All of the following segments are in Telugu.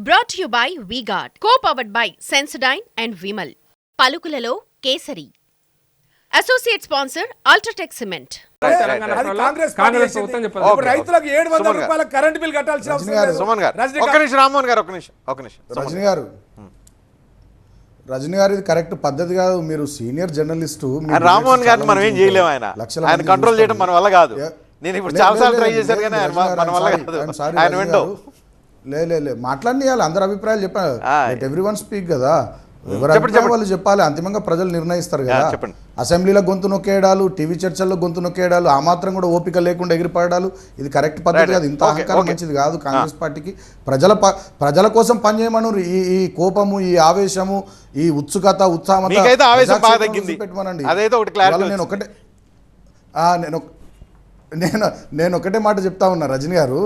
Brought to you by V-Guard, co-powered by Sensodyne and Vimal. పలుకులలో Kesari. Associate sponsor UltraTech cement. Congress ప్రభుత్వం చెప్పాలి. ఇప్పుడు రైతులకు 700 రూపాయల కరెంట్ బిల్ కట్టాల్సిన అవసరం లేదు. సుమన్ గారు ఒక నిమిషం, రామ్మోహన్ గారు ఒక నిమిషం. రజనీ గారు ఇది కరెక్ట్ పద్ధతి కాదు. మీరు సీనియర్ జర్నలిస్టు. రామ్మోహన్ గారిని మనం ఏం చేయలేము. ఆయన కంట్రోల్ చేయడం మన వల్ల కాదు. నేను ఇప్పుడు చాలాసార్లు ట్రై చేశాను కానీ మన వల్ల కాదు. ఆయన విండో లే మాట్లాడియాలి. అందరు అభిప్రాయాలు చెప్పారు. ఎవ్రీ వన్ స్పీక్ కదా. ఎవరు అభిప్రాయం వాళ్ళు చెప్పాలి. అంతిమంగా ప్రజలు నిర్ణయిస్తారు కదా. అసెంబ్లీలో గొంతు నొక్కేయడాలు, టీవీ చర్చల్లో గొంతు నొక్కేయడాలు, ఆ మాత్రం కూడా ఓపిక లేకుండా ఎగిరిపడాలు, ఇది కరెక్ట్ పద్ధతి కాదు. ఇంత అహంకారం మంచిది కాదు కాంగ్రెస్ పార్టీకి. ప్రజల కోసం పనిచేయమను. ఈ కోపము, ఈ ఆవేశము, ఈ ఉత్సుకత, ఉత్సాహం పెట్టమనండి. నేను ఒకటే మాట చెప్తా ఉన్నా రజనీ గారు.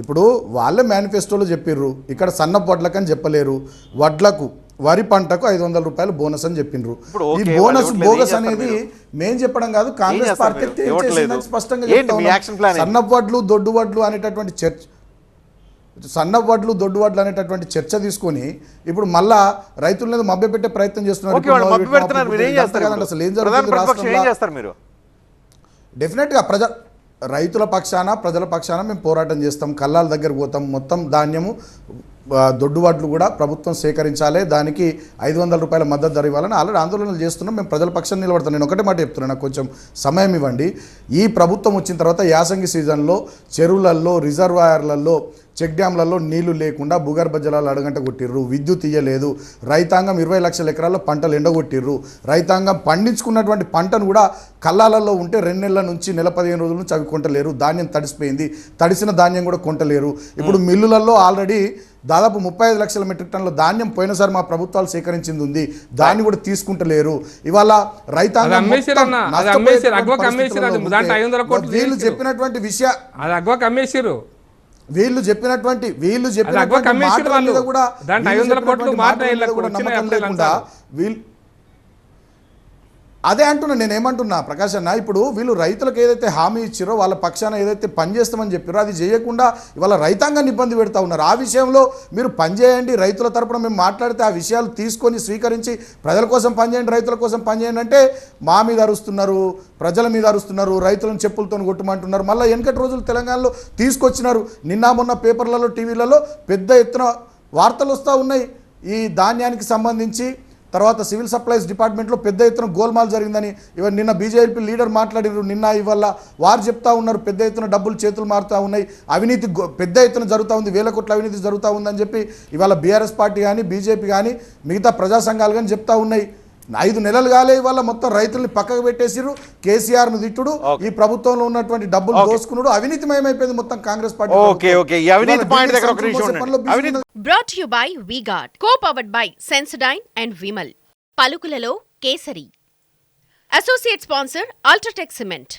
ఇప్పుడు వాళ్ళే మేనిఫెస్టోలో చెప్పిర్రు, ఇక్కడ సన్న వడ్లకని చెప్పలేరు. వడ్లకు, వరి పంటకు 500 రూపాయలు బోనస్ అని చెప్పిండ్రు. ఈ బోనస్ బోగస్ అనేది మేం చెప్పడం కాదు, కాంగ్రెస్ పార్టీ స్పష్టంగా చెప్తా. సన్న వడ్లు, దొడ్డు వడ్లు అనేటటువంటి చర్చ, చర్చ తీసుకొని ఇప్పుడు మళ్ళా రైతుల మీద మభ్యపెట్టే ప్రయత్నం చేస్తున్నారు. అసలు ఏం జరుగుతుంది? డెఫినెట్గా రైతుల పక్షాన, ప్రజల పక్షాన మేము పోరాటం చేస్తాం. కల్లాల దగ్గర పోతాం. మొత్తం ధాన్యము, దొడ్డు వడ్లు కూడా ప్రభుత్వం సేకరించాలి. దానికి 500 రూపాయల మద్దతు ధర ఇవ్వాలని ఆల్రెడీ ఆందోళనలు చేస్తున్నాం. మేము ప్రజల పక్షాన్ని నిలబడతాం. నేను ఒకటే మాట చెప్తున్నాను, నాకు కొంచెం సమయం ఇవ్వండి. ఈ ప్రభుత్వం వచ్చిన తర్వాత యాసంగి సీజన్లో చెరువులలో, రిజర్వాయర్లలో, చెక్ డ్యాంలలో నీళ్లు లేకుండా భూగర్భ జలాలు అడగంట కొట్టిర్రు. విద్యుత్ ఇయ్యలేదు. రైతాంగం 20 లక్షల ఎకరాల్లో పంటలు ఎండగొట్టిర్రు. రైతాంగం పండించుకున్నటువంటి పంటను కూడా కల్లాలలో ఉంటే 2 నెలల నుంచి, నెల 15 రోజుల నుంచి అవి కొంటలేరు. ధాన్యం తడిసిపోయింది. తడిసిన ధాన్యం కూడా కొంటలేరు. ఇప్పుడు మిల్లులలో ఆల్రెడీ దాదాపు 35 లక్షల మెట్రిక్ టన్నుల ధాన్యం పోయినసారి మా ప్రభుత్వాలు సేకరించింది ఉంది. దాన్ని కూడా తీసుకుంటలేరు. ఇవాళ రైతాంగం వీళ్ళు చెప్పినటువంటి వీళ్ళు చెప్పినటువంటి కూడా నమ్మకం లేకుండా అదే అంటున్నా. నేనేమంటున్నా ప్రకాష్ అన్న, ఇప్పుడు వీళ్ళు రైతులకు ఏదైతే హామీ ఇచ్చారో, వాళ్ళ పక్షాన ఏదైతే పనిచేస్తామని చెప్పారో అది చేయకుండా ఇవాళ రైతాంగాన్ని ఇబ్బంది పెడతా ఉన్నారు. ఆ విషయంలో మీరు పనిచేయండి, రైతుల తరపున మేము మాట్లాడితే ఆ విషయాలు తీసుకొని స్వీకరించి ప్రజల కోసం పనిచేయండి, రైతుల కోసం పనిచేయండి అంటే మా మీద అరుస్తున్నారు, ప్రజల మీద అరుస్తున్నారు, రైతులను చెప్పులతో కొట్టమంటున్నారు. మళ్ళీ వెనకటి రోజులు తెలంగాణలో తీసుకొచ్చినారు. నిన్న మొన్న పేపర్లలో, టీవీలలో పెద్ద ఎత్తున వార్తలు వస్తూ ఉన్నాయి. ఈ ధాన్యానికి సంబంధించి తర్వాత సివిల్ సప్లైస్ డిపార్ట్మెంట్లో పెద్ద ఎత్తున గోల్మాల్ జరిగిందని ఇవాళ నిన్న బీజేపీ లీడర్ మాట్లాడినారు. నిన్న ఇవాళ వారు చెప్తా ఉన్నారు పెద్ద ఎత్తున డబ్బులు చేతులు మారుతూ ఉన్నాయి, అవినీతి పెద్ద ఎత్తున జరుగుతూ ఉంది, 1000 కోట్ల అవినీతి జరుగుతూ ఉందని చెప్పి ఇవాళ బీఆర్ఎస్ పార్టీ కానీ, బీజేపీ కానీ, మిగతా ప్రజా సంఘాలు కానీ చెప్తా ఉన్నాయి. 5 నెలలు కాలే ఇవాళ మొత్తం రైతుల్ని పక్కకు పెట్టేసిరు. కేసీఆర్ ను తిట్టుడు, ఈ ప్రభుత్వంలో ఉన్నటువంటి డబ్బులు దోసుకున్నాడు, అవినీతిమయమైపోయింది మొత్తం Congress party. Brought to you by V-Guard, co-powered by Sensodyne and Vimal. పలుకులలో Kesari. Associate sponsor UltraTech cement.